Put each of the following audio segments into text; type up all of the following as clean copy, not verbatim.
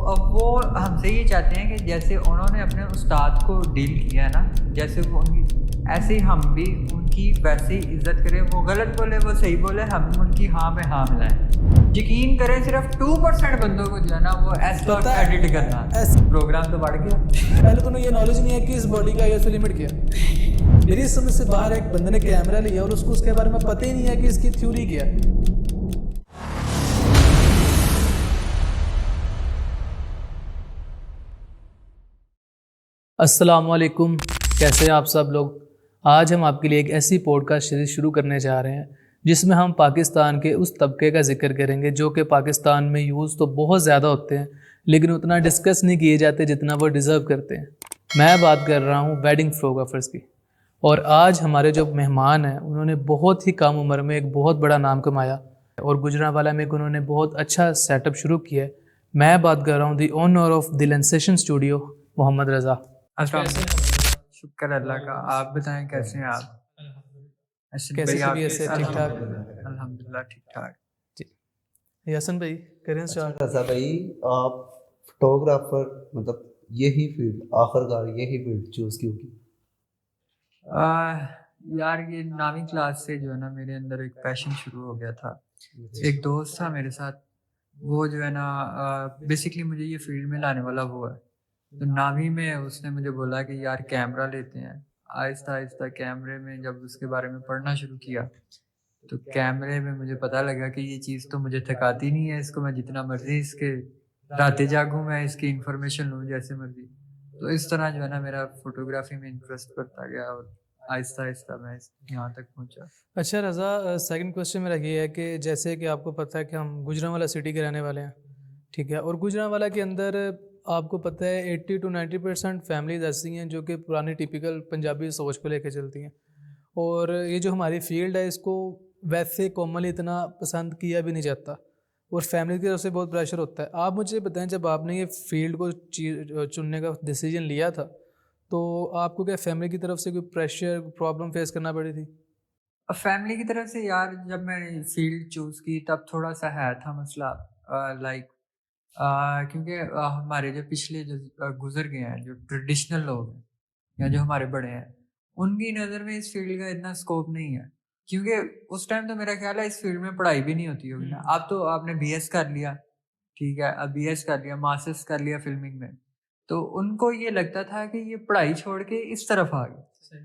अब वो हमसे ये चाहते हैं कि जैसे उन्होंने अपने उस्ताद को डील किया है ना, जैसे वो उनकी, ऐसे ही हम भी उनकी वैसे ही इज्जत करें। वो गलत बोले, वो सही बोले, हम उनकी हाँ में हाँ मिलाएं। यकीन करें, सिर्फ 2% बंदों को जो है ना वो ऐसा एडिट करना, प्रोग्राम तो बढ़ गया। पहले तो उन्हें ये नॉलेज नहीं है कि इस बॉडी का एज लिमिट क्या है। मेरी समझ से बाहर एक बंदे ने कैमरा लिया और उसको उसके बारे में पता ही नहीं है कि इसकी थ्योरी क्या है। अस्सलाम वालेकुम, कैसे हैं आप सब लोग। आज हम आपके लिए एक ऐसी पॉडकास्ट सीरीज शुरू करने जा रहे हैं जिसमें हम पाकिस्तान के उस तबके का जिक्र करेंगे जो कि पाकिस्तान में यूज़ तो बहुत ज़्यादा होते हैं लेकिन उतना डिस्कस नहीं किए जाते जितना वो डिज़र्व करते हैं। मैं बात कर रहा हूँ वेडिंग फोटोग्राफर्स की। और आज हमारे जो मेहमान हैं उन्होंने बहुत ही कम उम्र में एक बहुत बड़ा नाम कमाया और गुजरांवाला में उन्होंने बहुत अच्छा सेटअप शुरू किया है। मैं बात कर रहा हूँ दी ओनर ऑफ द लेंसेशन स्टूडियो, मोहम्मद रज़ा। शुक्र अल्लाह का। आप बताएं कैसे हैं आप? अश्विन कैसे भाई, तबीयत से ठीक ठाक? अल्हम्दुलिल्लाह ठीक ठाक। जी हसन भाई करें अच्छा स्टार्ट। रज़ा भाई, आप फोटोग्राफर मतलब यही फील्ड आखिरकार यही फील्ड चूज क्यों की? यार ये 9वीं क्लास से जो है ना मेरे अंदर एक पैशन शुरू हो गया था। एक दोस्त था मेरे साथ, वो जो है ना बेसिकली मुझे ये फील्ड में लाने वाला वो है। तो 9वीं में उसने मुझे बोला कि यार कैमरा लेते हैं। आहिस्ता आहिस्ता कैमरे में जब उसके बारे में पढ़ना शुरू किया तो कैमरे में मुझे पता लगा कि ये चीज़ तो मुझे थकाती नहीं है, इसको मैं जितना मर्जी इसके रातें जागूं, मैं इसकी इन्फॉर्मेशन लूँ जैसे मर्जी। तो इस तरह जो है ना मेरा फोटोग्राफी में इंटरेस्ट बढ़ता गया और आहिस्ता आहिस्ता मैं यहाँ तक पहुँचा। अच्छा रज़ा, सेकंड क्वेश्चन मेरा ये है कि जैसे कि आपको पता है कि हम गुजरांवाला सिटी के रहने वाले हैं, ठीक है। और गुजरांवाला के अंदर आपको पता है 80 to 90% फैमिलीज ऐसी हैं जो कि पुरानी टिपिकल पंजाबी सोच को लेकर चलती हैं। और ये जो हमारी फील्ड है इसको वैसे कॉमनली इतना पसंद किया भी नहीं जाता और फैमिली की तरफ से बहुत प्रेशर होता है। आप मुझे बताएं, जब आपने ये फील्ड को चुनने का डिसीजन लिया था तो आपको क्या फैमिली की तरफ से कोई प्रेशर प्रॉब्लम फेस करना पड़ी थी? अब फैमिली की तरफ से यार जब मैंने फील्ड चूज़ की तब थोड़ा सा है था मसला, लाइक क्योंकि हमारे जो पिछले जो गुजर गए हैं, जो ट्रेडिशनल लोग हैं या जो हमारे बड़े हैं, उनकी नज़र में इस फील्ड का इतना स्कोप नहीं है। क्योंकि उस टाइम तो मेरा ख्याल है इस फील्ड में पढ़ाई भी नहीं होती होगी ना। अब तो आपने बीएस कर लिया, ठीक है, अब बीएस कर लिया, मास्टर्स कर लिया फिल्मिंग में, तो उनको ये लगता था कि ये पढ़ाई छोड़ के इस तरफ आ गए।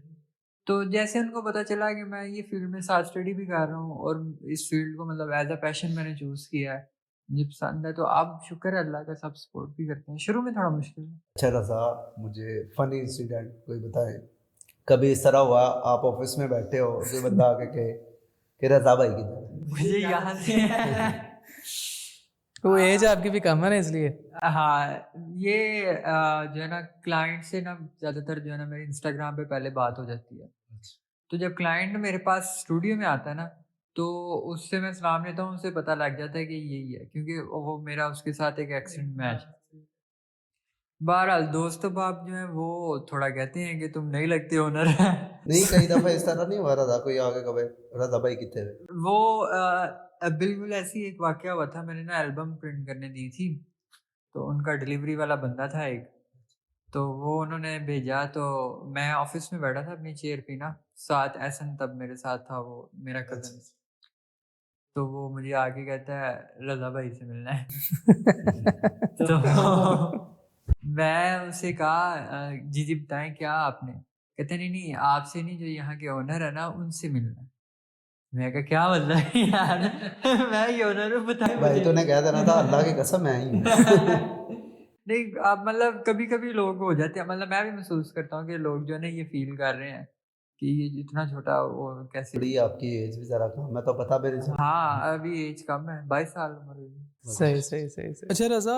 तो जैसे उनको पता चला कि मैं ये फील्ड में साथ स्टडी भी कर रहा हूँ और इस फील्ड को मतलब एज अ पैशन मैंने चूज़ किया है, मुझे पसंद है, तो अब शुक्र है अल्लाह का, सब सपोर्ट भी करते हैं। शुरू में थोड़ा मुश्किल है। अच्छा रज़ा, मुझे फनी इंसिडेंट कोई बताएं। कभी इस तरह हुआ आप ऑफिस में बैठे हो, कोई बंदा आके कहे कि रज़ा भाई किधर मुझे यहाँ से वो एज आपकी भी कम है ना इसलिए। हाँ, ये जो है ना क्लाइंट से ना ज़्यादातर जो है ना मेरे इंस्टाग्राम पे पहले बात हो जाती है। तो जब क्लाइंट मेरे पास स्टूडियो में आता है ना, तो उससे मैं सलाम लेता हूँ, उसे पता लग जाता है कि यही है, क्योंकि वो मेरा उसके साथ एक एक्सीडेंट मैच। बहरहाल दोस्त बाप जो है वो थोड़ा कहते हैं कि तुम नहीं लगते ओनर। नहीं, कई दफ़ा इस तरह नहीं हुआ रज़ा कोई आके कहे रज़ा भाई कितने है? वो बिल्कुल ऐसी एक वाकया हुआ था। मैंने ना एल्बम प्रिंट करने दी थी, तो उनका डिलीवरी वाला बंदा था एक, तो वो उन्होंने भेजा, तो मैं ऑफिस में बैठा था अपनी चेयर पे ना, साथ एहसन तब मेरे साथ था, वो मेरा कज़न। तो वो मुझे आके कहता है रज़ा भाई से मिलना है। तो मैं उसे कहा जी, जी बताएँ क्या आपने? कहते नहीं, नहीं आपसे नहीं, जो यहाँ के ओनर है ना उनसे मिलना है। मैं कहा क्या मतलब है यार? मैं ही ओनर हूँ, बताइए भाई मुझे। तूने कह देना था अल्लाह की कसम मैं ही हूँ। नहीं, अब मतलब कभी-कभी लोग हो जाते हैं, मतलब मैं भी महसूस करता हूँ कि लोग जो है ना ये फ़ील कर रहे हैं कि ये इतना छोटा वो कैसे। थोड़ी आपकी एज भी ज़रा कम है तो पता मेरे से। हाँ, अभी एज कम है, 22 साल उम्र हुई है। सही सही सही सही। अच्छा रज़ा,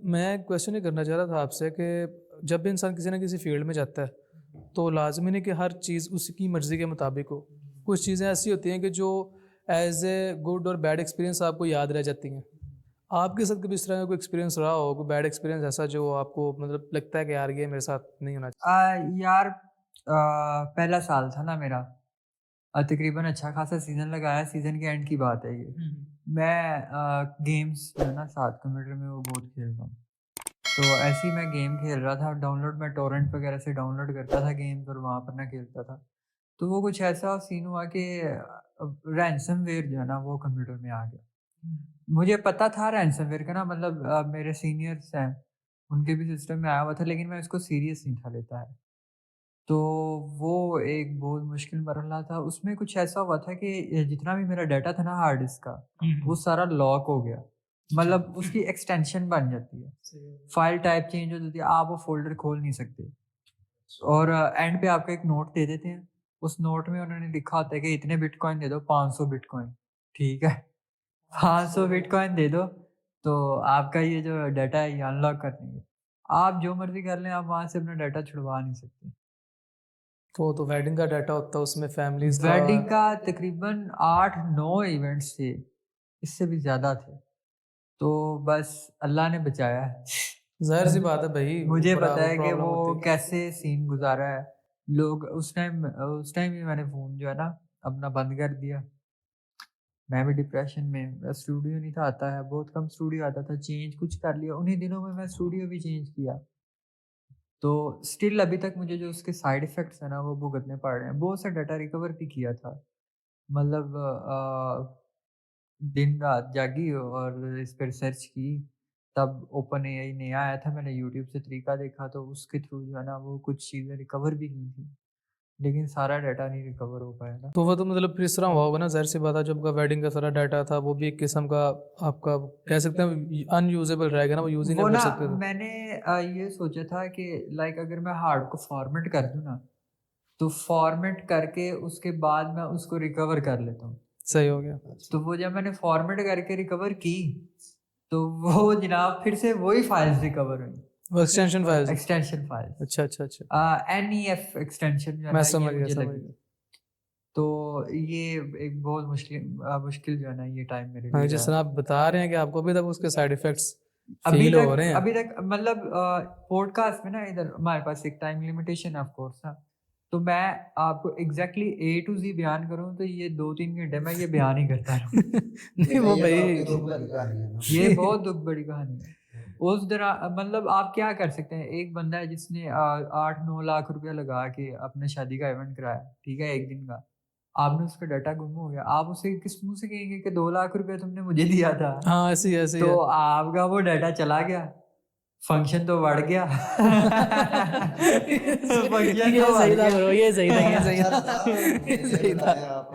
मैं क्वेश्चन ये करना चाह रहा था आपसे कि जब भी इंसान किसी ना किसी फील्ड में जाता है तो लाजमी नहीं कि हर चीज़ उसकी मर्ज़ी के मुताबिक हो। कुछ चीज़ें ऐसी होती हैं कि जो एज ए गुड और बैड एक्सपीरियंस आपको याद रह जाती हैं। आपके साथ कभी इस तरह का कोई एक्सपीरियंस रहा हो, कोई बैड एक्सपीरियंस ऐसा जो आपको मतलब लगता है कि यार ये मेरे साथ नहीं होना यार पहला साल था ना मेरा, तकरीबन अच्छा खासा सीज़न लगाया, सीज़न के एंड की बात है ये। चाहिए? मैं गेम्स जो है ना 7 कंप्यूटर में वो बहुत खेलता हूँ। तो ऐसे ही मैं गेम खेल रहा था, डाउनलोड मैं टॉरेंट वगैरह से डाउनलोड करता था गेम्स और वहाँ पर ना खेलता था। तो वो कुछ ऐसा सीन हुआ कि रैनसमवेयर जो है ना वो कंप्यूटर में आ गया। मुझे पता था रैनसमवेयर का ना, मतलब मेरे सीनियर्स हैं, उनके भी सिस्टम में आया हुआ था, लेकिन मैं इसको सीरियस नहीं था लेता है। तो वो एक बहुत मुश्किल मरहला था। उसमें कुछ ऐसा हुआ था कि जितना भी मेरा डाटा था ना हार्ड डिस्क का, वो सारा लॉक हो गया। मतलब उसकी एक्सटेंशन बन जाती है, फाइल टाइप चेंज हो जाती है, आप वो फ़ोल्डर खोल नहीं सकते। और एंड पे आपको एक नोट दे देते हैं। उस नोट में उन्होंने लिखा होता है कि इतने बिटकॉइन दे दो, 500 बिटकॉइन, ठीक है? 500 बिटकॉइन दे दो, तो आपका ये जो डाटा है ये अनलॉक कर देंगे। आप जो मर्ज़ी कर लें, आप वहाँ से अपना डाटा छुड़वा नहीं सकते। तो वेडिंग का डाटा होता है उसमें, फैमिलीज़ का। वेडिंग का तकरीबन 8-9 इवेंट्स थे, इससे भी ज़्यादा थे। तो बस अल्लाह ने बचाया है। ज़ाहिर सी बात है भाई, मुझे पता वो है कि प्रॉब्लम वो होती है। कैसे सीन गुज़ारा है। लोग उस टाइम ही मैंने फ़ोन जो है ना अपना बंद कर दिया। मैं भी डिप्रेशन में, स्टूडियो नहीं था आता है, बहुत कम स्टूडियो आता था, चेंज कुछ कर लिया। उन्हीं दिनों में मैं स्टूडियो भी चेंज किया। तो स्टिल अभी तक मुझे जो उसके साइड इफ़ेक्ट्स हैं ना वो भुगतने पड़ रहे हैं। बहुत सा डाटा रिकवर भी किया था। मतलब दिन-रात जागी और इस पे रिसर्च की, तब ओपन एआई नया आया था, मैंने यूट्यूब से तरीका देखा तो उसके थ्रू जो है ना वो कुछ चीज़ें रिकवर भी की थी। लेकिन सारा डाटा नहीं रिकवर हो पाया ना। तो वो तो मतलब फिर इस तरह हुआ होगा ना, ज़ाहिर सी बात है, जो आपका वेडिंग का सारा डाटा था वो भी एक किस्म का आपका कह सकते हैं अनयूजेबल रहेगा ना, वो यूज़ ही वो नहीं कर ना सकते थे। मैंने ये सोचा था कि लाइक अगर मैं हार्ड को फॉर्मेट कर दूँ ना, तो फॉर्मेट करके उसके बाद मैं उसको रिकवर कर लेता हूँ। सही हो गया। तो वो जब मैंने फॉर्मेट करके रिकवर की, तो वो जनाब फिर से वही फाइल्स रिकवर हुई, वो एक्सटेंशन फाइल्स। Extension files. अच्छा, अच्छा, अच्छा। एनईएफ एक्सटेंशन जो है मैं ना ये समझ गया, मुझे समझ लगी। गया। तो ये एक बहुत मुश्किल जो है ना ये टाइम मेरे हाँ, लिए जिस रहा। तरह आप बता रहे हैं कि आपको अभी तक उसके साइड इफ़ेक्ट्स फ़ील हो रहे हैं। अभी तक मतलब पॉडकास्ट में ना इधर हमारे पास एक टाइम लिमिटेशन है ऑफ कोर्स ना। तो मैं आपको एग्ज़ैक्टली ए टू ज़ी बयान करूँ तो ये 2-3 घंटे मैं ये बयान ही करता रहूँगा। नहीं वो ये तो आपकी भाई। दुःख भरी कहानी है ना। ये बहुत दुःख भरी कहानी है। उस दौरान मतलब आप क्या कर सकते हैं, एक बंदा है जिसने 8-9 लाख रुपया लगा के अपने शादी का इवेंट कराया, ठीक है? 1 दिन का। आपने उसका डाटा गुम हो गया, आप उसे किस मुँह से कहेंगे कि 2 लाख रुपया तुमने मुझे दिया था? हाँ, ऐसे ही तो है। आपका वो डाटा चला गया, फंक्शन तो बढ़ गया। फंक्शन ये तो बढ़ सही था गया। ब्रो, ये सही था, ये सही अच्छा था। रज़ा, मुझे ये ये सही था। बताएँ आप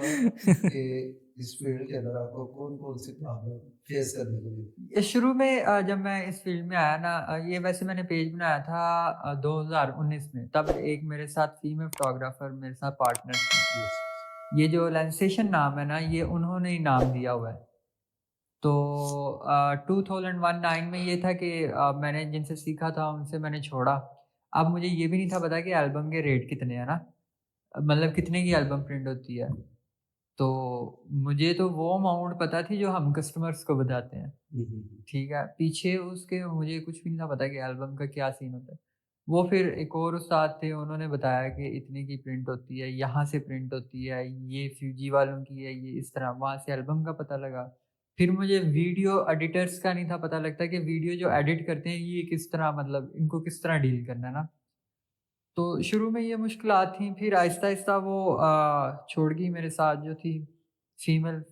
कि इस फ़ील्ड के अंदर आपको कौन-कौन सी प्रॉब्लम फेस करने को मिली? ये शुरू में जब मैं इस फ़ील्ड में आया ना, ये वैसे मैंने पेज बनाया था 2019 में, तब एक मेरे साथ फीमेल फ़ोटोग्राफ़र मेरे साथ पार्टनर थी। यस। ये जो लेंसेशन नाम है ना, ये उन्होंने ही नाम दिया हुआ है। तो 2019 में ये था कि मैंने जिनसे सीखा था उनसे मैंने छोड़ा। अब मुझे ये भी नहीं था पता कि एल्बम के रेट कितने हैं ना, मतलब कितने की एल्बम प्रिंट होती है। तो मुझे तो वो अमाउंट पता थी जो हम कस्टमर्स को बताते हैं, हुँ, हुँ, हुँ। ठीक है? पीछे उसके मुझे कुछ भी नहीं था पता कि एल्बम का क्या सीन होता है। वो फिर एक और उस्ताद थे, उन्होंने बताया कि इतने की प्रिंट होती है, यहाँ से प्रिंट होती है, ये फ्यूजी वालों की है, ये इस तरह, वहाँ से एल्बम का पता लगा। फिर मुझे वीडियो एडिटर्स का नहीं था पता लगता कि वीडियो जो एडिट करते हैं ये किस तरह, मतलब इनको किस तरह डील करना है ना। तो शुरू में ये मुश्किलात थी, फिर आहिस्ता-आहिस्ता वो छोड़ गई मेरे साथ जो थी फीमेल,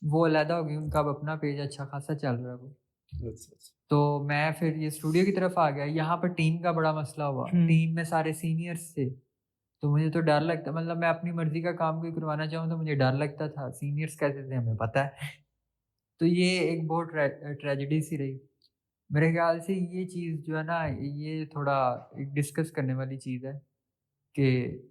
वो अलहदा हो गई, उनका अब अपना पेज अच्छा खासा चल रहा है वो। अच्छा, अच्छा। तो मैं फिर ये स्टूडियो की तरफ आ गया, यहाँ पर टीम का बड़ा मसला हुआ, हुँ। टीम में सारे सीनियर्स थे, तो मुझे तो डर लगता, मतलब मैं अपनी मर्ज़ी का काम कोई करवाना चाहूँ तो मुझे डर लगता था, सीनियर्स कैसे थे हमें पता है। तो ये एक बहुत ट्रेजेडी सी रही। मेरे ख़्याल से ये चीज़ जो है ना, ये थोड़ा एक डिस्कस करने वाली चीज़ है कि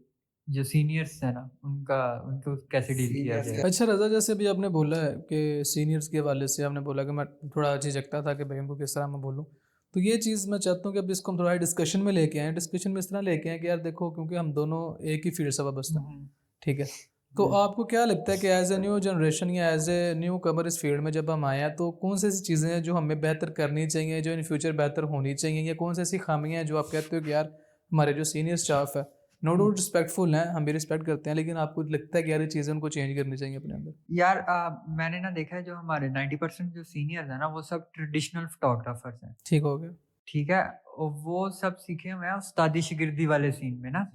जो सीनियर्स हैं ना, उनको कैसे डील किया सीनियर्स जाए। के अच्छा रज़ा, जैसे अभी आपने बोला है कि सीनियर्स के हवाले से आपने बोला कि मैं थोड़ा झिझकता था कि भाई उनको किस तरह मैं बोलूँ। तो ये चीज़ मैं चाहता हूँ कि अब इसको हम थोड़ा डिस्कशन में लेके आएँ। डिस्कशन में इस तरह लेके आएँ कि यार देखो, क्योंकि हम दोनों एक ही फ़ील्ड से वाबस्ता हुँ, हैं, हुँ। ठीक है? तो आपको क्या लगता है कि एज़ अ न्यू जनरेशन या एज़ ए न्यू कमर इस फ़ील्ड में जब हम आए हैं, तो कौन सी ऐसी चीज़ें हैं जो हमें बेहतर करनी चाहिए, जो इन फ्यूचर बेहतर होनी चाहिए, या कौन सी ऐसी ख़ामियाँ हैं जो आप कहते हो कि यार हमारे जो सीनियर स्टाफ है, नो डाउट रिस्पेक्टफुल हैं, हम भी रिस्पेक्ट करते हैं, लेकिन आपको लगता है कि यार ये चीज़ें उनको चेंज करनी चाहिए अपने अंदर? यार मैंने ना देखा है जो हमारे 90% जो सीनियर्स हैं ना, वो सब ट्रेडिशनल फ़ोटोग्राफ़र्स हैं। ठीक हो गया। ठीक है, और वो सब सीखे हुए हैं उस्तादी शिगिर्दी वाले सीन में ना।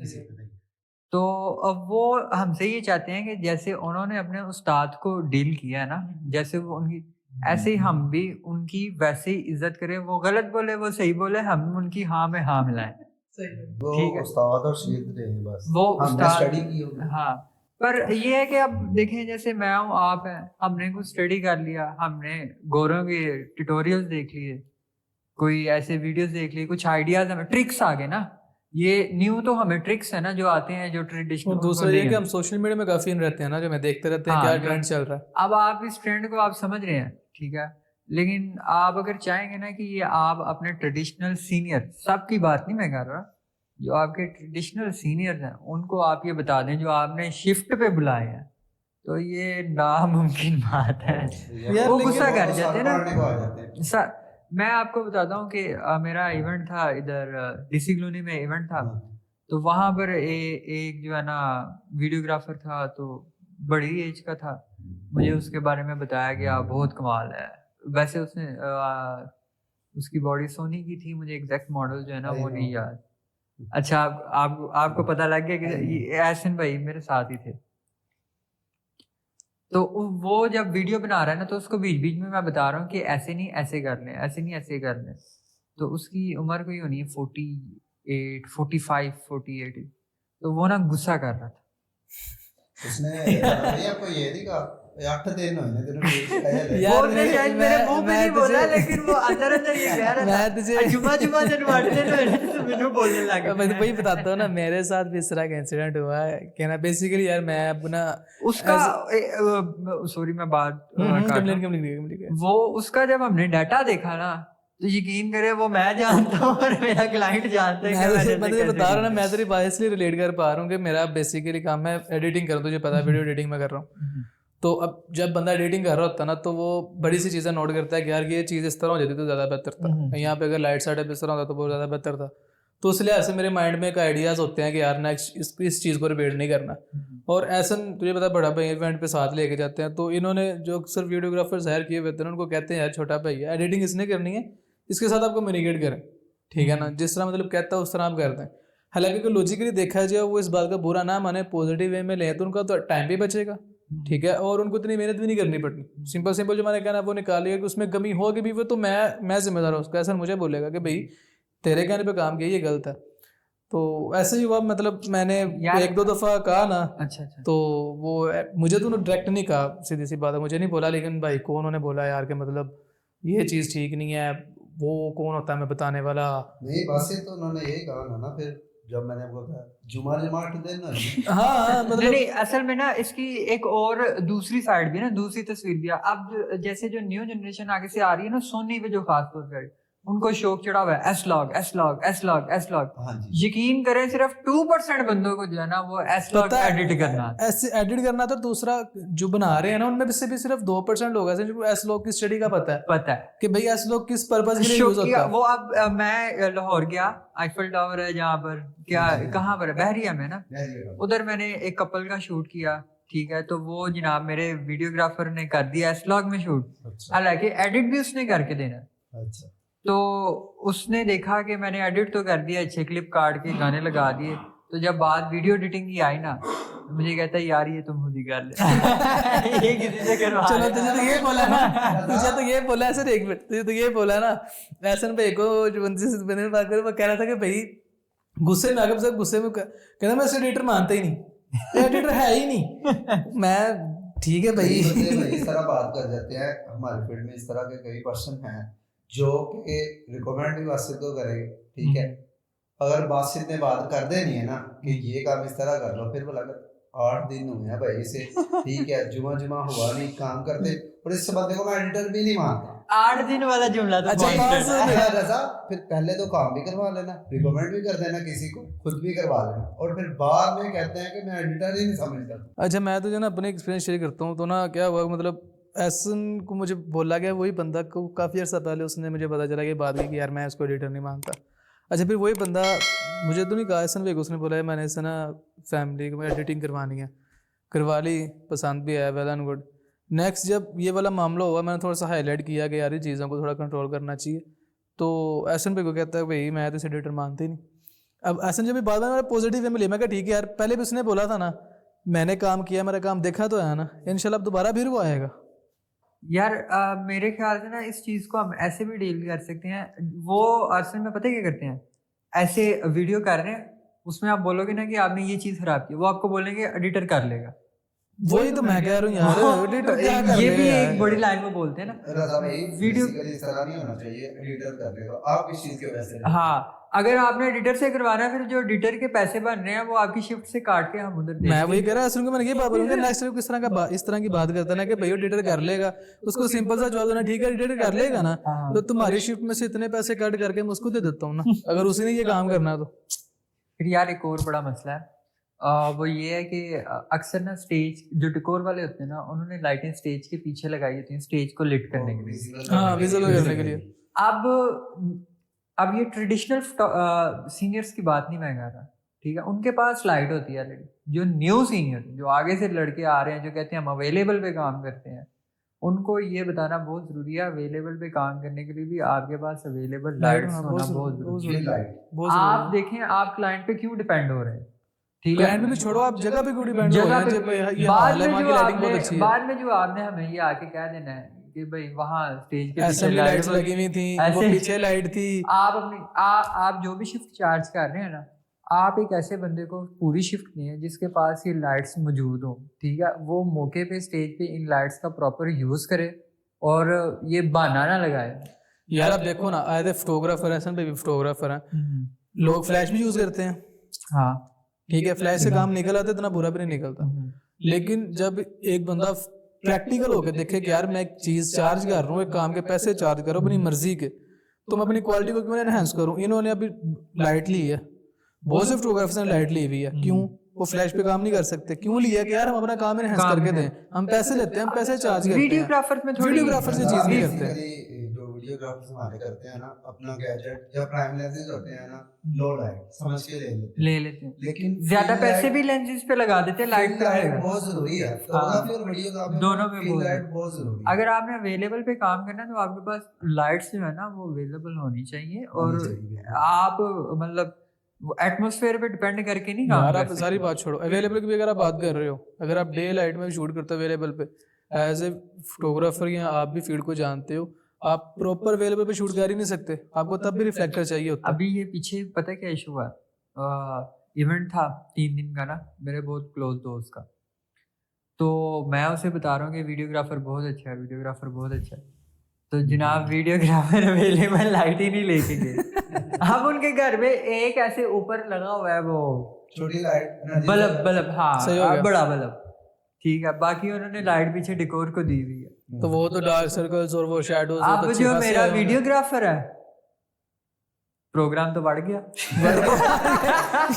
तो अब वो हमसे ये चाहते हैं कि जैसे उन्होंने अपने उस्ताद को डील किया है ना, जैसे वो उनकी, ऐसे ही हम भी उनकी वैसे ही इज्जत करें। वो गलत बोले, वो सही बोले, हम उनकी हाँ में हाँ मिलाएं। वो ठीक है। उस्ताद और शागिर्द रहे हैं बस, वो हमने उस्ताद, स्टडी की होगी। हाँ, पर ये है कि अब देखें, जैसे मैं हूँ, आप हैं, हमने कुछ स्टडी कर लिया, हमने गोरों के ट्यूटोरियल्स देख लिए, कोई ऐसे वीडियोस देख लिए, कुछ आइडियाज हमें, ट्रिक्स आ गए ना। ये न्यू तो हमें ट्रिक्स है ना जो आते हैं, जो ट्रेडिशनल। और दूसरा ये कि हम सोशल मीडिया में काफ़ी इन रहते हैं ना, जो मैं देखते रहते हैं हाँ, क्या जो- ट्रेंड चल रहा है। अब आप इस ट्रेंड को आप समझ रहे हैं, ठीक है, लेकिन आप अगर चाहेंगे ना कि ये आप अपने ट्रेडिशनल सीनियर, सबकी बात नहीं मैं कर रहा, जो आपके ट्रेडिशनल सीनियर्स हैं उनको आप ये बता दें, जो आपने शिफ्ट पे बुलाए हैं, तो ये नामुमकिन बात है। यार वो लेकिन गुस्सा वो कर तो जाते हैं सर पढ़ने को आ जाते ना। हैं। सर, मैं आपको बताता हूँ कि मेरा इवेंट था इधर डीसी कॉलोनी में इवेंट था। हाँ। तो वहां पर एक जो है ना वीडियोग्राफर था, तो बड़ी एज का था। मुझे उसके बारे में बताया गया बहुत कमाल है। वैसे उसने उसकी बॉडी सोनी की थी, मुझे एग्जैक्ट मॉडल जो है ना वो नहीं याद। अच्छा, आपको पता लग गया कि ये एहसन भाई मेरे साथ ही थे। तो वो जब वीडियो बना रहा है ना, तो उसको बीच बीच में मैं बता रहा हूँ कि ऐसे नहीं ऐसे कर लें, ऐसे नहीं ऐसे कर लें। तो उसकी उम्र कोई होनी है 48, 45, 48। तो वो ना गुस्सा कर रहा था। उसने भैया आपको ये नहीं कहा 8 दिन हुए ने तेरे को यार वो उसने शायद मेरे मुंह पे नहीं बोला, लेकिन वो अंदर अंदर ये कह रहा था। मैं तुझे जुमा जुमा दिन वाटते तो मैंने बोलने लगा। मैं तो वही बताता हूँ ना, मेरे साथ भी इस तरह का इंसिडेंट हुआ है कि ना बेसिकली यार मैं अपना उसका सॉरी मैं बात काट रहा हूँ। कंप्लीट वो उसका जब हमने डाटा देखा ना, तो यकीन करे वो मैं जानता हूँ और मेरा क्लाइंट जानता है कि मैंने मैं तुझे बता रहा हूँ ना, मैं तेरी बात इसलिए रिलेट कर पा रहा हूँ कि मेरा बेसिकली काम है एडिटिंग करना, तुझे पता है वीडियो एडिटिंग में कर रहा हूँ। तो अब जब बंदा एडिटिंग कर रहा होता है ना, तो वो बड़ी सी चीज़ें नोट करता है कि यार ये चीज़ इस तरह हो जाती तो ज़्यादा बेहतर था, यहाँ पे अगर लाइट सेटअप इस तरह होता तो बहुत ज़्यादा बेहतर था। तो उस लिहाज से मेरे माइंड में एक आइडियाज़ होते हैं कि यार नेक्स्ट इस चीज़ को रिपीट नहीं करना। और ऐसा तुझे पता, बड़ा भाई इवेंट पे साथ लेके जाते हैं, तो इन्होंने जो अक्सर वीडियोग्राफर्स हायर किए हुए थे उनको कहते हैं यार छोटा भाई है, एडिटिंग इसने करनी है, इसके साथ आप कम्युनिकेट करें, ठीक है ना, जिस तरह मतलब कहता है उस तरह आप कर दें। हालांकि अगर लॉजिकली देखा जाए, वो इस बात का बुरा ना माने, पॉजिटिव वे में ले, तो उनका तो टाइम भी बचेगा, ठीक है, और उनको इतनी मेहनत भी नहीं करनी पड़नी। सिंपल सिंपल जो मैंने कहना वो निकालिएगा कि उसमें कमी होगी भी, वो तो मैं जिम्मेदार हूँ उसका। ऐसा मुझे बोलेगा कि भाई तेरे कहने पे काम किया ये गलत है। तो ऐसे ही हुआ, मतलब मैंने एक दो दफ़ा कहा ना, अच्छा। तो वो मुझे तो डायरेक्ट नहीं कहा, सीधी सी बात है, मुझे नहीं बोला, लेकिन भाई को उन्होंने बोला यार कि मतलब ये चीज़ ठीक नहीं है। वो कौन होता है मैं बताने वाला? नहीं बस ये तो उन्होंने यही कहा ना फिर जब मैंने आपको बताया जुमा जुमा 8 दिन हुए। हाँ मतलब नहीं, असल में ना इसकी एक और दूसरी साइड भी है ना, दूसरी तस्वीर भी है। अब जैसे जो न्यू जनरेशन आगे से आ रही है ना, सोनी पे जो खास तौर पर उनको शौक चढ़ा हुआ है एस-लॉग एस-लॉग एस-लॉग एस-लॉग। हाँ जी। यकीन करें सिर्फ 2% बंदों को जो है ना वो एस-लॉग पता है, एडिट करना आता है। ऐसे एडिट करना था। दूसरा जो बना रहे हैं ना, उनमें से भी सिर्फ 2% लोग ऐसे जिनको एस लॉग की स्टडी का पता है पता है कि भाई एस लॉग किस पर्पज के लिए यूज शौकिया होता है। वो। अब मैं लाहौर गया, आईफल टावर है जहाँ पर, क्या कहाँ पर है, बहरिया में ना। उधर मैंने एक कपल का शूट किया, ठीक है, तो वो जनाब मेरे वीडियोग्राफर ने कर दिया एस-लॉग में शूट, हालांकि एडिट भी उसने करके देना। अच्छा। तो उसने देखा कि मैंने एडिट तो कर दिया, अच्छे क्लिप काट के गाने लगा दिए। तो जब बात वीडियो एडिटिंग की आई ना, तो मुझे कहता है यार ये तुम खुद ही कर ले। ये किसी से करवा चलो लेना। तुझे तो ये बोला ना, तुझे तो ये बोला है सर, एक मिनट, तुझे तो ये बोला ना एहसन भाई को, जो बंदे से मैंने बात करी, वो कह रहा था कि भाई गुस्से में आगे सब गुस्से में कहना मैं एडिटर मानता ही नहीं, एडिटर है ही नहीं। मैं ठीक है भाई, इस तरह बात कर जाते हैं। हमारे फील्ड में इस तरह के कई पर्सन हैं जो कि रिकमेंड भी बासित को करेंगे, ठीक है, अगर बासित ने बात कर देनी है ना कि ये काम इस तरह कर लो, फिर बोला 8 दिन हुए हैं भाई इसे, ठीक है, जुमा जुमा हुआ नहीं काम करते, और इस बंदे को मैं एडिटर भी नहीं मानता। 8 दिन वाला जुमला तो अच्छा, pointed है। रजा फिर पहले तो काम भी करवा लेना, रिकमेंड भी कर देना किसी को, खुद भी करवा लेना, और फिर बाद में कहते हैं कि मैं एडिटर ही नहीं समझता। अच्छा मैं तो जो ना अपने एक्सपीरियंस शेयर करता हूँ। तो ना क्या हुआ, मतलब एहसन को मुझे बोला गया, वही बंदा को काफ़ी अर्सा पहले उसने मुझे पता चला कि बात की कि यार मैं इसको एडिटर नहीं मानता। अच्छा फिर वही बंदा मुझे तो नहीं कहा एहसन भाई को, उसने बोला है मैंने इससे ना फैमिली को एडिटिंग करवानी है, करवा ली, पसंद भी आया, वेल एंड गुड। नेक्स्ट जब ये वाला मामला हुआ, मैंने थोड़ा सा हाईलाइट किया कि यार ये चीज़ों को थोड़ा कंट्रोल करना चाहिए। तो एहसन भाई को कहता है भाई मैं तो इसे एडिटर मानते ही नहीं। अब एहसन जब भी बात मेरा पॉजिटिव वे में लिया, मैं कहा ठीक है यार, पहले भी उसने बोला था ना, मैंने काम किया, मेरा काम देखा तो है ना, इंशाल्लाह अब दोबारा फिर वो आएगा। यार मेरे ख्याल से ना इस चीज़ को हम ऐसे भी डील कर सकते हैं। वो असल में पता है क्या करते हैं, ऐसे वीडियो कर रहे हैं, उसमें आप बोलोगे ना कि आपने ये चीज़ खराब की, वो आपको बोलेंगे एडिटर कर लेगा। वही तो मैं कह रहा हूँ यार, एडिटर क्या कर ये भी लेगा एक यार? बड़ी लाइन में बोलते हैं ना। रजा भाई वीडियो- बेसिकली इस तरह नहीं होना चाहिए, एडिटर कर लेगा। आप इस चीज की वजह से हाँ, अगर आपने एडिटर से करवाना है, फिर जो एडिटर के पैसे बन रहे हैं वो आपकी शिफ्ट से काट के हम उधर दे मैं वही कह रहा हूँ, मैंने ये बात बोलूंगा नेक्स्ट टाइम किस तरह का इस तरह की बात करता है ना कि भाई एडिटर कर लेगा, उसको सिंपल सा जवाब देना, ठीक है एडिटर कर लेगा ना, हाँ। तो तुम्हारी शिफ्ट में से इतने पैसे कट करके मैं उसको दे देता हूँ ना, अगर उसी ने ये काम करना है तो। फिर यार एक और बड़ा मसला है, वो ये है कि अक्सर ना स्टेज जो डेकोर वाले होते हैं ना, उन्होंने लाइटें स्टेज के पीछे लगाई होती हैं स्टेज को लिट करने के लिए। हाँ, विजुअल करने के लिए। अब ये ट्रेडिशनल सीनियर्स की बात नहीं मैं कर रहा, ठीक है, उनके पास लाइट होती है ऑलरेडी। जो न्यू सीनियर, जो आगे से लड़के आ रहे हैं, जो कहते हैं हम अवेलेबल पे काम करते हैं, उनको ये बताना बहुत जरूरी है, अवेलेबल पे काम करने के लिए भी आपके पास अवेलेबल लाइट होना बहुत जरूरी है। आप देखें, आप क्लाइंट पे क्यों डिपेंड हो रहे हैं, ठीक है, क्लाइंट पे भी छोड़ो, आप जगह पे क्यों डिपेंड हो जगह रहे हैं? पे ये बाद हाल है, में वहाँ जो की लाइटिंग बहुत अच्छी आपने है, बाद में जो आपने हमें ये आके कह देना है कि भाई वहाँ स्टेज के पीछे असेंबली लाइट्स लगी हुई थी, वो ऐसे- पीछे लाइट थी। आप अपनी आप जो भी शिफ्ट चार्ज कर रहे हैं ना, आप एक ऐसे बंदे को पूरी शिफ्ट दें जिसके पास ये लाइट्स मौजूद हो, ठीक है, वो मौके पे स्टेज पे इन लाइट्स का प्रॉपर यूज करे और ये बहाना ना लगाए। यार आप देखो ना, आए थे फोटोग्राफर, ऐसा भी फोटोग्राफर हैं, लोग फ्लैश भी यूज करते हैं, हाँ, ठीक है, फ्लैश से काम निकल आता है, इतना बुरा भी नहीं निकलता। लेकिन जब एक बंदा प्रैक्टिकल होकर देखे कि यार मैं एक चीज चार्ज कर रहा हूँ, एक काम के पैसे चार्ज करो अपनी मर्जी के, तो मैं अपनी क्वालिटी को क्यों एनहांस करूँ? इन्होंने अभी लाइट ली है, बहुत से फोटोग्राफर्स ने लाइट ली हुई है, क्यों? वो फ्लैश पे काम नहीं कर सकते, क्यों लिया कि यार हम अपना काम एनहांस करके दें, हम पैसे लेते हैं, हम पैसे चार्ज करते हैं। वीडियोग्राफर में थोड़ी वीडियोग्राफर से चीज नहीं करते। जो वीडियोग्राफर्स हमारे करते हैं ना, अपना गैजेट या प्राइम लेंसेज होते हैं ना, लो लाइट समझ के ले लेते हैं, लेकिन ज्यादा पैसे भी लेंसेज पे लगा देते हैं, लाइट का लाइट बहुत जरूरी है, फोटोग्राफी और वीडियोग्राफी दोनों में बहुत लाइट बहुत जरूरी है। अगर आपने अवेलेबल पे काम करना है तो आपके पास लाइट्स जो है ना वो अवेलेबल होनी चाहिए, और आप मतलब एटमॉस्फेयर पे डिपेंड करके नहीं काम यार कर आप सकते। सारी बात छोड़ो, अवेलेबल की भी अगर आप बात कर रहे हो, अगर आप डे लाइट में भी शूट करते हो अवेलेबल पे, एज ए फोटोग्राफर या आप भी फील्ड को जानते हो, आप प्रॉपर अवेलेबल पे शूट कर ही नहीं सकते, आपको तब भी रिफ्लेक्टर चाहिए होता है। अभी ये पीछे पता है क्या इशू हुआ, इवेंट था 3 दिन का ना, मेरे बहुत क्लोज दोस्त का, तो मैं उसे बता रहा हूँ कि वीडियोग्राफर बहुत अच्छा है, वीडियोग्राफर बहुत अच्छा है, तो जनाब वीडियोग्राफर अवेलेबल लाइट ही नहीं लेके गए। अब उनके घर में एक ऐसे ऊपर लगा हुआ है वो छोटी लाइट बल्ब, हाँ सही हो गया। बड़ा बल्ब, ठीक है, बाकी उन्होंने लाइट पीछे डेकोर को दी हुई है। तो वो तो डार्क सर्कल्स और वो शैडोज, अब जो मेरा वीडियोग्राफर है, प्रोग्राम तो बढ़ गया,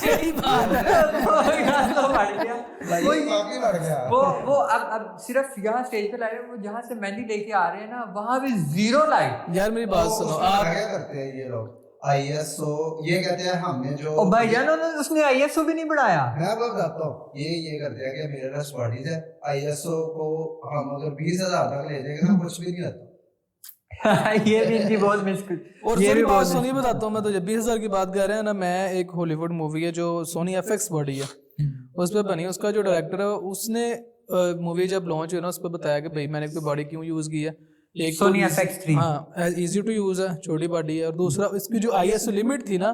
यही बात है, प्रोग्राम तो बढ़ गया, काफी बढ़ गया। वो अब सिर्फ यहाँ स्टेज पे लाइट, वो जहाँ से मेहंदी लेके आ रहे हैं ना, वहाँ भी जीरो लाइट। यार मेरी बात सुनो, उसमें आप क्या करते हैं ये लोग, ISO ये कहते हैं हमने जो और भाईजान उसने ISO भी नहीं बढ़ाया। मैं आपको बताता हूँ, ये करते हैं कि मिररलेस बॉडीज है, ISO को हम अगर 20,000 तक ले जाएंगे ना, कुछ भी नहीं होता। ये भी इनकी बहुत मिस्किल। और सोनी बात सोनी बताता हूँ मैं, तो जब 20,000 की बात कर रहे हैं ना, मैं एक हॉलीवुड मूवी है जो सोनी FX बॉडी है, उस पर बनी, उसका जो डायरेक्टर है उसने मूवी जब लॉन्च हुई ना, उस पर बताया कि भाई मैंने बॉडी क्यों यूज की है, एक सोनी FX3, हाँ इजी टू यूज है, छोटी बॉडी है, और दूसरा इसकी जो ISO लिमिट थी ना,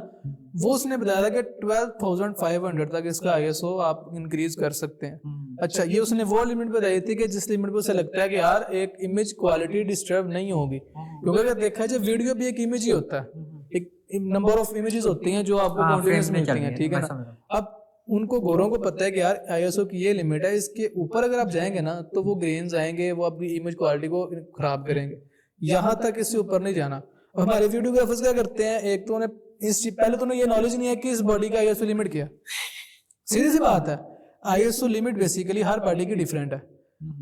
वो उसने बताया था कि 12,500 तक इसका ISO आप इंक्रीज कर सकते हैं। अच्छा, ये उसने वो लिमिट बताई थी कि जिस लिमिट पे उसे लगता है कि यार एक इमेज क्वालिटी डिस्टर्ब नहीं होगी, क्योंकि अगर देखा जाए वीडियो भी एक इमेज ही होता है, एक नंबर ऑफ इमेजेस होती हैं जो आपको कॉन्फिडेंस मिलती हैं, ठीक है ना। अब उनको गोरों को पता है कि यार ISO की ये लिमिट है, इसके ऊपर अगर आप जाएंगे ना तो वो ग्रेन्स आएंगे, वो आपकी इमेज क्वालिटी को खराब करेंगे, यहाँ तक इससे ऊपर नहीं जाना। और हमारे वीडियोग्राफर्स क्या करते हैं, एक तो उन्हें पहले तो उन्हें ये नॉलेज नहीं है कि इस बॉडी का ISO लिमिट क्या है, सीधी सी बात है, ISO लिमिट बेसिकली हर बॉडी की डिफरेंट है,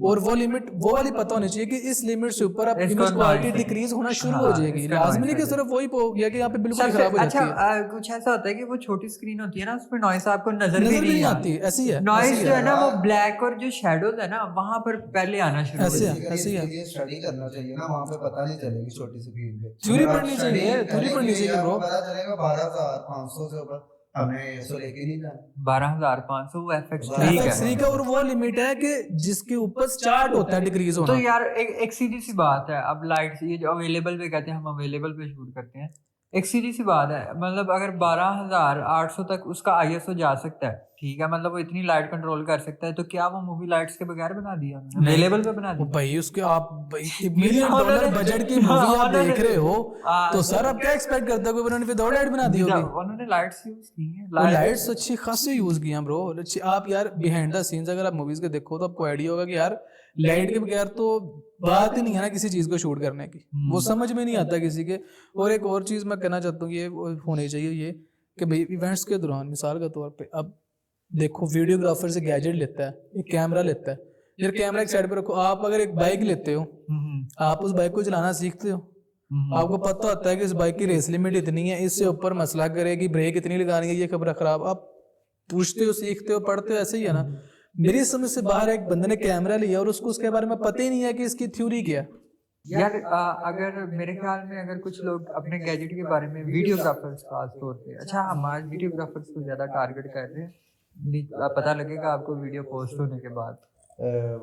और वो लिमिट वो वाली पता होनी चाहिए कि इस लिमिट से ऊपर अब इसको इमेज क्वालिटी noise डिक्रीज होना शुरू हाँ, हो जाएगी। इसका लाजमी noise नहीं कि है। सिर्फ वही हो गया कि यहाँ पे बिल्कुल सबसे खराब हो अच्छा जाती है, कुछ ऐसा होता है कि वो छोटी स्क्रीन होती है ना, उसमें नॉइस आपको नजर नजर भी भी नहीं आती। आती। ऐसी है, नॉइस ऐसी जो है है, ना वो ब्लैक और जो शेडोज है ना वहां पर पहले आना शुरू हो ऐसे है, जाती है। ऐसे ही है। ये स्टडी करना चाहिए ना, वहाँ पे पता नहीं चलेगी छोटी स्क्रीन पे। थ्योरी अगर आप पढ़नी study चाहिए, थ्योरी पढ़नी करेंगे चाहिए या ब्रो। पता चलेगा 12,500 से ऊपर हमें इसको लेके नहीं जाना। 12,500 वो FX3 का FX3 है। का और वो लिमिट है कि जिसके ऊपर स्टार्ट होता है डिक्रीज तो होना। यार एक सीधी सी बात है, अब लाइट ये जो अवेलेबल पे कहते हैं, हम अवेलेबल पे शूट करते हैं, एक सीधी सी बात है, मतलब अगर 12,800 तक उसका ISO जा सकता है, ठीक है, मतलब वो इतनी लाइट कंट्रोल कर सकता है, तो क्या वो मूवी लाइट्स के बगैर बना दिया नहीं। अवेलेबल पे बना वो दिया? भाई उसके आप $1 मिलियन बजट की मूवी आप देख रहे हो तो सर आप क्या एक्सपेक्ट करते हो कि उन्होंने विदाउट लाइट बना दी होगी? उन्होंने लाइट्स यूज की हैं, वो लाइट्स अच्छी खासी यूज की हैं ब्रो। आप यार बिहाइंड द सीन्स अगर आप मूवीज के देखो तो आपको आइडिया होगा कि यार लाइट के बगैर तो बात ही नहीं है ना किसी चीज को शूट करने की, वो समझ में नहीं आता किसी के। और एक और चीज मैं कहना चाहता हूँ, ये होनी चाहिए ये कि भाई इवेंट्स के दौरान मिसाल के तौर पे अब देखो वीडियोग्राफर से गैजेट लेता है, एक कैमरा लेता है, यार कैमरा एक साइड पे रखो। आप अगर एक बाइक लेते हो, आप उस बाइक को चलाना सीखते हो, आपको पता होता है कि इस बाइक की रेस लिमिट इतनी है, इससे ऊपर मसला करेगी, ब्रेक इतनी लगानी है, ये खबर खराब, आप पूछते हो, सीखते हो, पढ़ते हो, ऐसे ही है ना। मेरी समझ से बाहर एक बंदे ने कैमरा लिया और उसको उसके बारे में पता ही नहीं है कि इसकी थ्योरी क्या है। यार अगर मेरे ख्याल में अगर कुछ लोग अपने गैजेट के बारे में, वीडियोग्राफर्स खास तौर पे, अच्छा हम आज वीडियोग्राफर्स को ज्यादा टारगेट कर रहे हैं, पता लगेगा आपको वीडियो पोस्ट होने के बाद।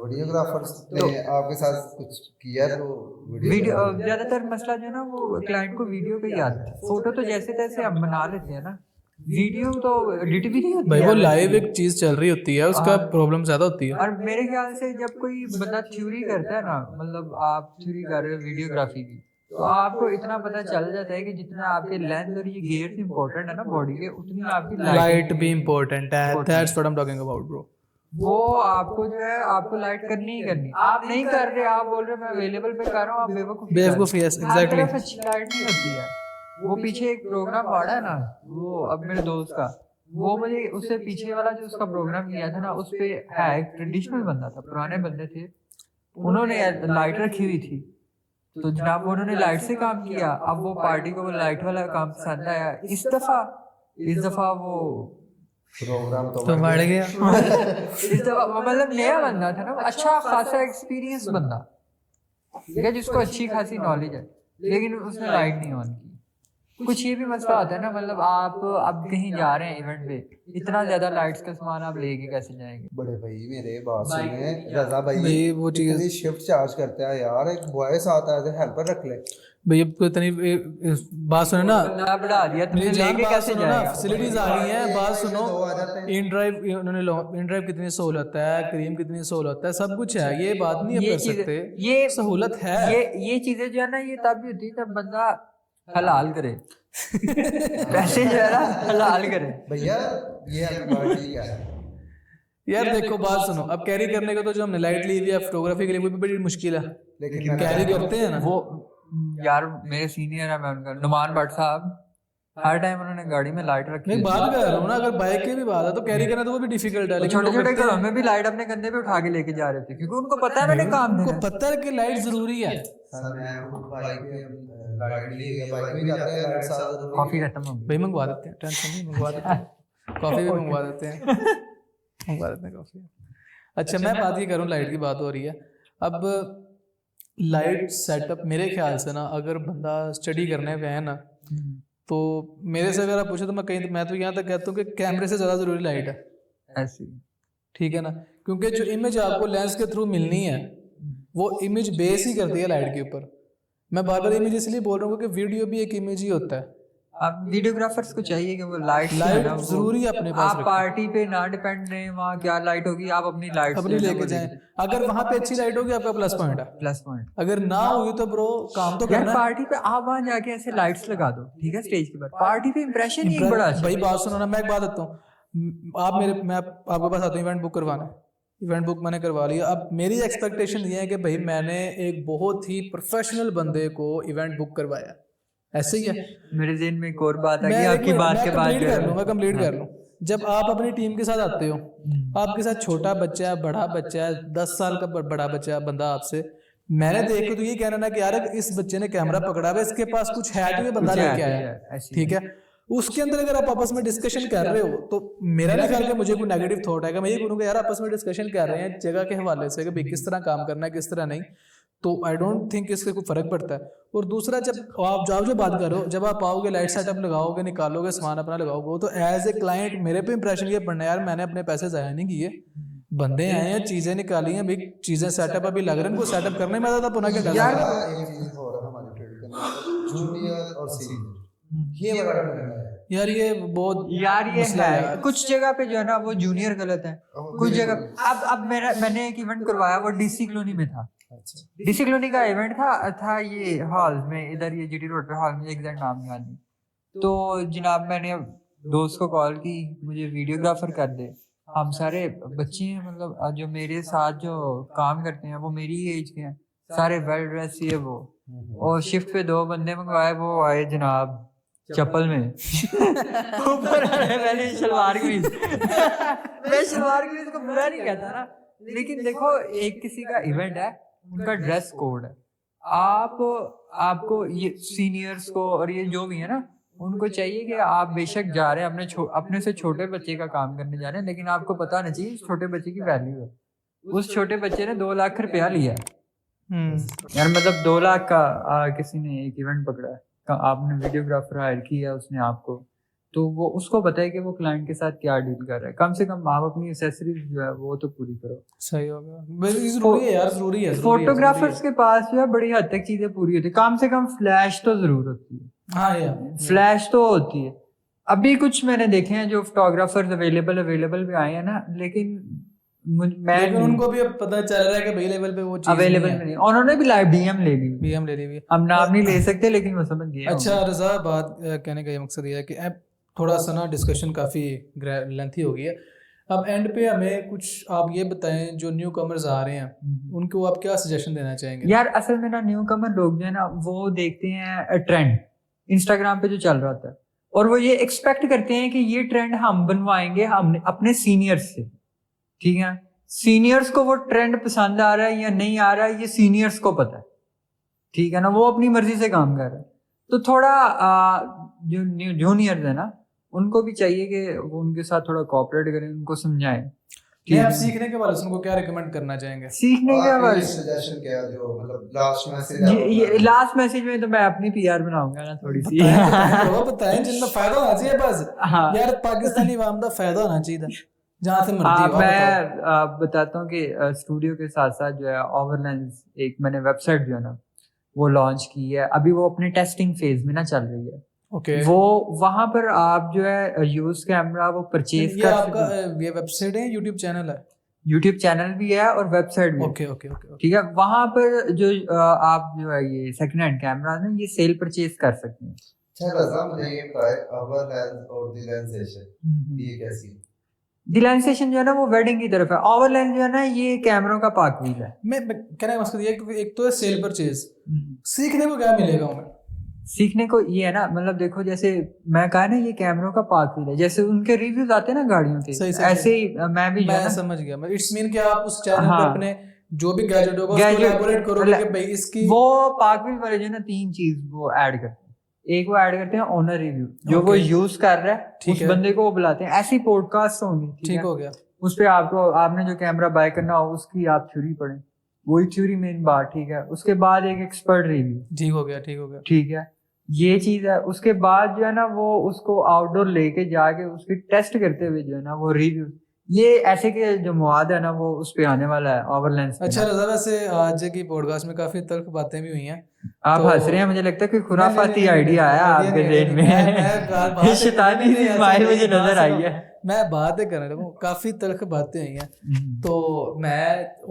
वीडियोग्राफर्स ने आपके साथ कुछ किया तो वीडियो ज्यादातर मसला जो है ना वो क्लाइंट को वीडियो का ही आता है, फोटो तो जैसे तैसे हम बना लेते हैं ना, वीडियो तो एडिट भी नहीं होती भाई है वो वैसे। लाइव एक चीज चल रही होती है, उसका प्रॉब्लम ज्यादा होती है। और मेरे ख्याल से जब कोई बंदा थ्योरी करता है ना, मतलब आप थ्योरी कर रहे हो वीडियोग्राफी की, तो आपको इतना पता चल जाता है कि जितना आपके लेंस और ये गियर्स इंपॉर्टेंट है ना बॉडी के, उतनी आपकी लाइट भी इम्पोर्टेंट है, that's what I am talking about bro. वो आपको जो है आपको लाइट करनी ही करनी। आप नहीं कर रहे, आप बोल रहे हो मैं अवेलेबल पे कर रहा हूँ, आप बेवकूफी, yes, exactly। अच्छी लाइट नहीं होती है। वो पीछे एक प्रोग्राम पड़ा है ना, वो अब मेरे दोस्त का, वो मुझे उससे पीछे वाला जो उसका प्रोग्राम किया था ना, उस पे है एक ट्रेडिशनल बंदा था, पुराने बंदे थे, उन्होंने लाइट रखी हुई थी, तो जनाब उन्होंने लाइट से काम किया। अब वो पार्टी को वो लाइट वाला काम पसंद आया, इस दफा वो प्रोग्राम तो बढ़ गया। इस दफा मतलब नया बंदा था ना, अच्छा खासा एक्सपीरियंस बंदा, ठीक है, जिसको अच्छी खासी नॉलेज है, लेकिन उसने लाइट नहीं ऑन की। कुछ ये भी मसला होता है ना, मतलब आप अब कहीं जा रहे हैं इवेंट पे, इतना ज्यादा लाइट्स का सामान आप लेके कैसे जाएंगे? बड़े भाई मेरे बात सुने, रजा भाई भाई वो चीज इतनी शिफ्ट चार्ज करते हैं यार, एक बॉय साथ आए थे, हेल्पर रख ले भाई। अब तो इतनी बात सुनो ना, बंदा बढ़ा दिया तुमने, लेके कैसे जाएगा? फैसिलिटीज आ गई हैं, बात सुनो, दो आ जाते हैं। इन ड्राइव उन्होंने इन ड्राइव कितनी सहूलत है, क्रीम कितनी सहूलत है, सब कुछ है, ये बात नहीं हम कर सकते, ये सहूलत है। ये चीजें जो है ना, ये तब भी होती है जब बंदा हलाल करे पैसे जो है ना हलाल करे। भैया ये आपकी बात ठीक है यार देखो बात सुनो, अब कैरी करने को तो जो हमने लाइट ली हुई है फोटोग्राफी के लिए वो भी बड़ी मुश्किल है, लेकिन कैरी करते हैं ना वो यार मेरे सीनियर है, मैं उनका नुमान भट्ट साहब, हर टाइम उन्होंने गाड़ी में लाइट रखी मैं है। बात कर रहा हूँ ना, अगर बाइक की भी बात है तो कैरी करना तो वो भी डिफिकल्ट है, लेकिन छोटे वो छोटे करते घरों हैं। में भी लाइट अपने कंधे पे उठा के लेके जा रहे थे, क्योंकि उनको पता है मैंने काम उनको देना है। पता है कि लाइट जरूरी है। सर मैं बाइक पे लाइट ली है, बाइक में जाते हैं लाइट साथ जरूरी है। कॉफी खत्म हो गई भाई मंगवा देते हैं, टेंशन नहीं, मंगवा देते हैं कॉफी भी मंगवा देते हैं, मंगवा देते हैं कॉफी। अच्छा मैं बात ये करूँ, लाइट की बात हो रही है, अब लाइट सेटअप मेरे ख्याल से ना, अगर बंदा स्टडी करने पे है ना, तो मेरे से अगर आप पूछे तो मैं तो यहाँ तक कहता हूँ कि कैमरे से ज़्यादा ज़रूरी लाइट है, ऐसी। ठीक है ना, क्योंकि जो इमेज आपको लेंस के थ्रू मिलनी है वो इमेज बेस ही करती है लाइट के ऊपर। मैं बार बार इमेज इसलिए बोल रहा हूँ कि वीडियो भी एक इमेज ही होता है। अब वीडियोग्राफर्स को चाहिए कि वो लाइट जरूरी है अपने पास आप पार्टी पे ना डिपेंड रहे, वहाँ क्या लाइट होगी आप अपनी लाइट अपनी लेके जाएं। अगर वहाँ पे अच्छी लाइट होगी आपका प्लस पॉइंट है, प्लस पॉइंट। अगर ना हुई तो ब्रो काम तो यार करना है। पार्टी पे आप वहाँ जाके ऐसे लाइट्स लगा दो, ठीक है, स्टेज के बाद पार्टी पे इंप्रेशन ही एक बड़ा अच्छा। भाई बात सुनो ना, मैं एक बात बताता हूँ, मैं आपके पास आता हूँ इवेंट बुक करवाना, इवेंट बुक मैंने करवा लिया। अब मेरी एक्सपेक्टेशन ये है कि भाई मैंने एक बहुत ही प्रोफेशनल बंदे को इवेंट बुक करवाया, ऐसे ही है। मेरे ज़हन में एक और बात आ गई मैं आपकी बात के बाद कंप्लीट कर लूँ, मैं कंप्लीट कर लूँ। जब आप अपनी टीम के साथ आते हो, आपके साथ छोटा बच्चा है, बड़ा बच्चा है, 10 साल का बड़ा बच्चा बंदा आपसे, मैंने देख के तो ये कहना ना कि यार इस बच्चे ने कैमरा पकड़ा हुआ है, इसके पास कुछ है जो ये बंदा लेके आया, ठीक है। उसके अंदर अगर आप आपस में डिस्कशन कर रहे हो तो मेरा नहीं ख्याल कि मुझे कोई नेगेटिव थॉट आएगा। मैं ये बोलूँगा यार आपस में डिस्कशन कर रहे हैं जगह के हवाले से कि भाई किस तरह काम करना है किस तरह नहीं, तो आई डोंट थिंक इससे कोई फर्क पड़ता है। और दूसरा, जब आप जो बात करो, जब आप आओगे लाइट सेटअप लगाओगे, निकालोगे सामान अपना लगाओगे, तो एज ए क्लाइंट मेरे पे इंप्रेशन ये पड़ना है यार मैंने अपने पैसे ज़ाया नहीं किए, बंदे आए हैं, चीज़ें निकाली हैं, भाई चीज़ें सेटअप अभी लग रहे हैं, इनको सेटअप करने में ज़्यादा पुनः क्या यार एक चीज़ हो रहा है हमारे फील्ड के अंदर, जूनियर और सीनियर, ये बड़ा डिफरेंस है यार। ये बहुत यार ये है कुछ जगह पे जो है ना वो जूनियर गलत है, कुछ जगह। अब मैंने एक इवेंट करवाया, वो डीसी कॉलोनी में था। डीसी कॉलोनी का इवेंट था ये हॉल में, इधर ये जीटी रोड पे हॉल में, एग्जैक्ट नाम याद नहीं। तो जनाब मैंने दोस्त को कॉल की, मुझे वीडियोग्राफर कर दे। हम सारे बच्चे हैं, मतलब जो मेरे साथ जो काम करते हैं वो मेरी एज के हैं, सारे वेल ड्रेस ये वो। और शिफ्ट पे 2 बंदे मंगवाए, वो आए जनाब चप्पल में ऊपर मैंने शलवार कमीज मैं शलवार कमीज को बुरा नहीं कहता ना, लेकिन देखो एक किसी का इवेंट है, उनका ड्रेस कोड है। आपको ये सीनियर्स को और ये जो भी है ना, उनको चाहिए कि आप बेशक जा रहे हैं अपने से छोटे बच्चे का काम करने जा रहे हैं, लेकिन आपको पता नहीं चाहिए छोटे बच्चे की वैल्यू है। उस छोटे बच्चे ने 2 लाख रुपया लिया यार, मतलब 2 लाख का किसी ने एक इवेंट पकड़ा है, आपने वीडियोग्राफर हायर किया उसने आपको, तो वो उसको पता है कि वो क्लाइंट के साथ क्या डील कर रहा है। कम से कम आप अपनी एक्सेसरीज जो है वो तो पूरी करो। सही होगा, जरूरी है यार, जरूरी है। फोटोग्राफर्स के पास जो है बड़ी हद तक चीजें पूरी होती है, कम से कम फ्लैश तो जरूर होती है। हाँ यार, फ्लैश तो होती है। अभी कुछ मैंने देखे हैं जो फोटोग्राफर्स अवेलेबल भी आए हैं ना, लेकिन उनको भी अब पता चल रहा है कि भाई लेवल पे वो चीज अवेलेबल नहीं है। उन्होंने भी लाइव बीएम ले ली है, हम नाम नहीं ले सकते लेकिन वो समझ गए। अच्छा रजा, बात कहने का ये मकसद ये है कि अब थोड़ा सा ना डिस्कशन काफी लेंथी हो गई है, अब एंड पे हमें कुछ आप ये बताएं, जो न्यू कमर्स आ रहे हैं उनको आप क्या सजेशन देना चाहेंगे? यार असल में ना न्यू कमर लोग जो है ना वो देखते हैं ट्रेंड इंस्टाग्राम पे जो चल रहा था, और वो ये एक्सपेक्ट करते हैं कि ये ट्रेंड हम बनवाएंगे हम अपने सीनियर्स से। ठीक है, सीनियर्स को वो ट्रेंड पसंद आ रहा है या नहीं आ रहा है ये सीनियर्स को पता है, ठीक है ना, वो अपनी मर्जी से काम कर रहे हैं। तो थोड़ा जो जूनियर्स है ना उनको भी चाहिए कि वो उनके साथ थोड़ा कोऑपरेट करें, उनको समझाएं। आप सीखने के बाद उनको क्या रिकमेंड करना चाहेंगे? सीखने के बाद सजेशन क्या, जो मतलब लास्ट मैसेज, ये लास्ट मैसेज में तो मैं अपनी पीआर बनाऊंगा ना थोड़ी सी। वो बताएं जिनका फायदा होना चाहिए बस। यार पाकिस्तानी अवाम का फायदा होना चाहिए जहाँ से मर्जी। मैं बताता हूँ कि स्टूडियो के साथ साथ जो है ओवरलेंस एक मैंने वेबसाइट जो है ना वो लॉन्च की है, अभी वो अपने टेस्टिंग फेज में ना चल रही है। ओके, वो वहां पर आप जो है यूज कैमरा वो परचेज कर सकते हैं। ये वेबसाइट है, यूट्यूब चैनल है? यूट्यूब चैनल भी है और वेबसाइट भी। ओके ओके ओके, ठीक है। वहां पर जो आप जो है ये सेकंड हैंड कैमरा है ये सेल परचेज कर सकते हैं। अच्छा, मुझे ये बताएं ओवरलेंस और डिलेंसेशन ये कैसी है? डिलेंसेशन जो है ना वो वेडिंग की तरफ है, ओवरलेंस जो है ना ये कैमरों का पाक व्हील है। मैं कहना मकसद ये है, एक तो है सेल परचेज, सीखने को क्या मिलेगा हमें? सीखने को ये है ना, मतलब देखो जैसे मैं कहा ना ये कैमरों का पाक व्हील है, जैसे उनके रिव्यूज आते हैं ना गाड़ियों के, ऐसे ही मैं भी समझ गया। मैं इट्स मीन कि आप उस चैनल पे अपने जो भी गैजेट होगा उसको एलाबोरेट करोगे कि भाई इसकी वो पाक व्हील वाले जो ना 3 चीज वो ऐड करते हैं। एक वो ऐड करते हैं ऑनर रिव्यू, जो वो यूज कर रहा है उस बंदे को वो बुलाते हैं। ऐसी पॉडकास्ट होंगी, ठीक हो गया, उस पे आपको आपने जो कैमरा बाय करना हो उसकी आप थ्योरी पढ़ें, वही थ्योरी मेन बात, ठीक है। उसके बाद एक एक्सपर्ट रिव्यू, ठीक हो गया ठीक है, ये चीज है। उसके बाद जो है ना वो उसको आउटडोर लेके जाके उसकी टेस्ट करते हुए जो है ना वो रिव्यू, ये ऐसे के जो मवाद है ना वो उस पे आने वाला है ओवरलेंस। अच्छा रज़ा, वैसे आज की पॉडकास्ट में काफी तल्ख बातें भी हुई हैं, आप हंस रहे हैं, मुझे लगता है कोई खुराफाती आइडिया आया आपके ज़हन में, शैतानी सी स्माइल मुझे नजर आई है। मैं बातें करने लगूं, काफी तल्ख बातें हुई हैं, तो मैं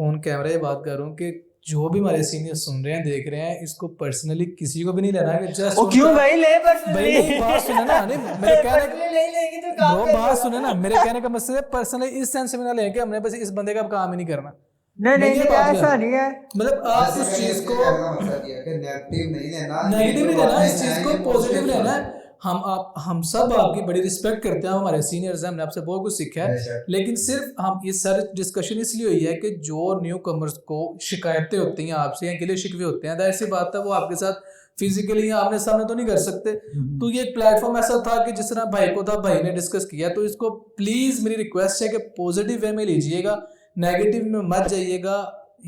ऑन कैमरा ये बात कर रहा हूँ कि जो भी हमारे सीनियर सुन रहे हैं देख रहे हैं, इसको पर्सनली किसी को भी नहीं लेना कि जस्ट वो क्यों भाई ले पर्सनली बात सुने ना, नहीं मेरे कहने दो बात सुने ना, मेरे कहने का मकसद है पर्सनली इस सेंस में ना लेके हमने बस इस बंदे का काम ही नहीं करना। नहीं ऐसा नहीं है, मतलब आप उस चीज को नेगेटिव नहीं लेना, इस चीज को पॉजिटिव लेना। हम सब आपकी बड़ी रिस्पेक्ट करते हैं, हम हमारे सीनियर्स हैं, हमने आपसे बहुत कुछ सीखा है, लेकिन सिर्फ हम ये सारी डिस्कशन इसलिए हुई है कि जो न्यू कमर्स को शिकायतें होती हैं आपसे या गिले शिकवे होते हैं, जाहिर सी बात है वो आपके साथ फिजिकली या आमने सामने तो नहीं कर सकते। तो ये एक प्लेटफॉर्म ऐसा था कि जिस तरह भाई को था, भाई ने डिस्कस किया, तो इसको प्लीज मेरी रिक्वेस्ट है कि पॉजिटिव वे में लीजिएगा, नेगेटिव में मत जाइएगा,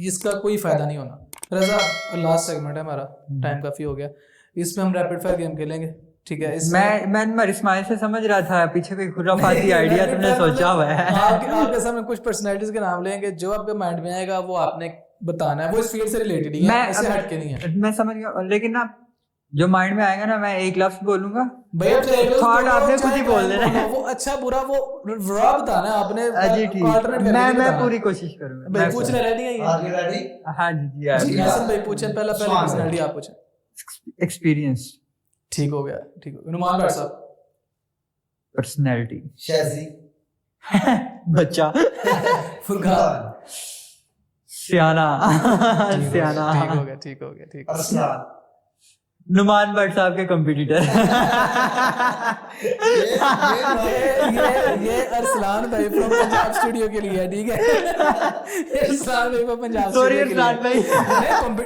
इसका कोई फायदा नहीं होना। रजा, लास्ट सेगमेंट है हमारा, टाइम काफी हो गया, इसमें हम रैपिड फायर गेम खेलेंगे, ठीक है? मैं तुम्हारी स्माइल से समझ रहा था पीछे कोई खुराफाती आइडिया तुमने सोचा हुआ है। आपके सामने कुछ पर्सनालिटीज के नाम लेंगे, जो आपके माइंड में आएगा वो आपने बताना है, वो इस फील्ड से रिलेटेड ही है, इससे हट के नहीं है। मैं समझ गया, लेकिन ना जो माइंड में आएगा ना, मैं एक लफ्ज बोलूंगा, भैया थॉट आपने खुद ही बोल देना है। वो अच्छा बुरा वो रॉ बताना है आपने, जी ठीक, मैं पूरी कोशिश करूंगा। भाई पूछने रेडी है? Are you ready? हाँ जी जी हसन भाई पूछें, पहला पर्सनालिटी आप पूछें। एक्सपीरियंस। ठीक हो गया, ठीक हो गया। नुमान भाई साहब। पर्सनालिटी। शाजी। बच्चा। फुरकान। सियाना। सियाना। ठीक हो गया, ठीक हो गया, ठीक। अरसलान। नुमान भट्ट साहब के कंपटीटर। ये अरसलान भाई फ्रॉम पंजाब स्टूडियो के लिए, ठीक है? अरसलान भाई फ्रॉम पंजाब। सॉरी अरसलान भाई।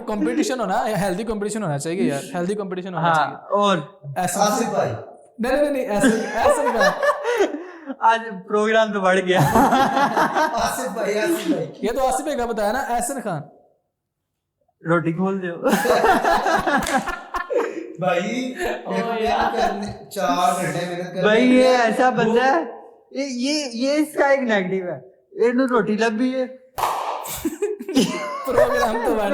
कंपटीशन होना, हेल्दी कंपटीशन होना चाहिए यार, हेल्दी कंपटीशन होना चाहिए। और आसिफ भाई। नहीं ऐसे नहीं, आज प्रोग्राम तो बढ़ गया। आसिफ भाई, आसिफ भाई। ये तो आसिफ भाई का बताया ना, एहसन खान। रोटी खोल दो भाई 4 घंटे मेहनत कर भाई, ये ऐसा बंदा है, ये इसका एक नेगेटिव है, ये रोटी लब भी है। प्रोग्राम तो बढ़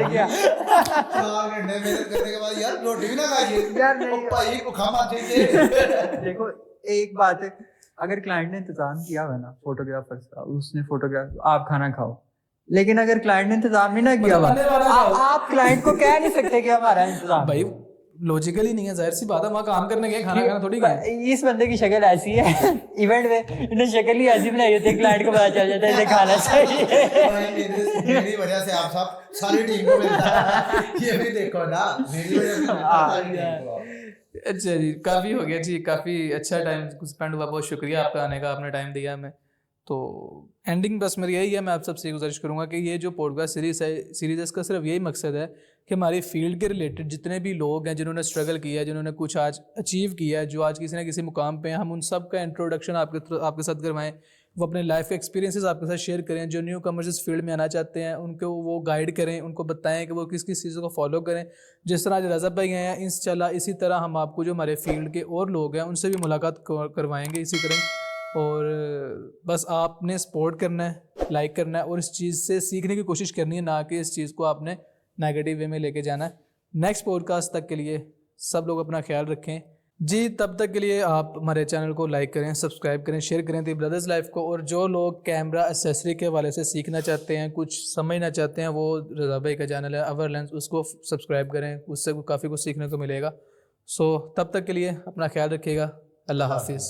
गया। 4 घंटे मेहनत करने के बाद यार रोटी भी ना खाइए यार, नहीं भाई भूखा मर जाइए। देखो एक बात है, अगर क्लाइंट ने इंतजाम किया हुआ ना फोटोग्राफर्स का, उसने फोटोग्राफ, आप खाना खाओ, लेकिन अगर क्लाइंट ने इंतजाम नहीं ना किया हुआ, आप क्लाइंट को कह नहीं सकते कि हमारा इंतजाम। भाई लॉजिकली नहीं है, जाहिर सी बात है, वहाँ काम करने गए, खाना खाना थोड़ी गए। इस बंदे की शक्ल ऐसी है इवेंट में, इन्होंने शक्ल ही ऐसी बनाई होती है, क्लाइंट को पता चल जाता है इसे खाना चाहिए। मेरी वजह से आप सब सारी टीम को मिलता है, ये भी देखो ना, मेरी वजह से सारी टीम को। अच्छा जी, काफ़ी हो गया जी, काफ़ी अच्छा टाइम स्पेंड हुआ, बहुत शुक्रिया आपका आने का, आपने टाइम दिया हमें। तो एंडिंग बस मेरी यही है, मैं आप सबसे गुजारिश करूंगा कि ये जो पॉडकास्ट सीरीज़ है, इसका सिर्फ यही मकसद है कि हमारी फील्ड के रिलेटेड जितने भी लोग हैं जिन्होंने स्ट्रगल किया है, जिन्होंने कुछ आज अचीव किया है, जो आज किसी ना किसी मुकाम पे हैं, हम उन सब का इंट्रोडक्शन आपके साथ करवाएं, वो अपने लाइफ के एक्सपीरियंसेस आपके साथ शेयर करें, जो न्यू कमर्स इस फील्ड में आना चाहते हैं उनको वो गाइड करें, उनको बताएं कि वो किस किस चीज़ों को फॉलो करें। जिस तरह आज रज़ा भाई हैं इंशाल्लाह, इसी तरह हम आपको जो हमारे फील्ड के और लोग हैं उनसे भी मुलाकात करवाएंगे इसी तरह। और बस आपने सपोर्ट करना है, लाइक करना है और इस चीज़ से सीखने की कोशिश करनी है, ना कि इस चीज़ को आपने नेगेटिव वे में लेके जाना है। नेक्स्ट पॉडकास्ट तक के लिए सब लोग अपना ख्याल रखें जी। तब तक के लिए आप हमारे चैनल को लाइक करें, सब्सक्राइब करें, शेयर करें दी ब्रदर्स लाइफ को। और जो लोग कैमरा एक्सेसरी के हवाले से सीखना चाहते हैं, कुछ समझना चाहते हैं, वो रज़ा भाई का चैनल है अवर लेंस, उसको सब्सक्राइब करें, उससे काफ़ी कुछ सीखने को मिलेगा। सो तब तक के लिए अपना ख्याल रखिएगा। अल्लाह हाफिज़।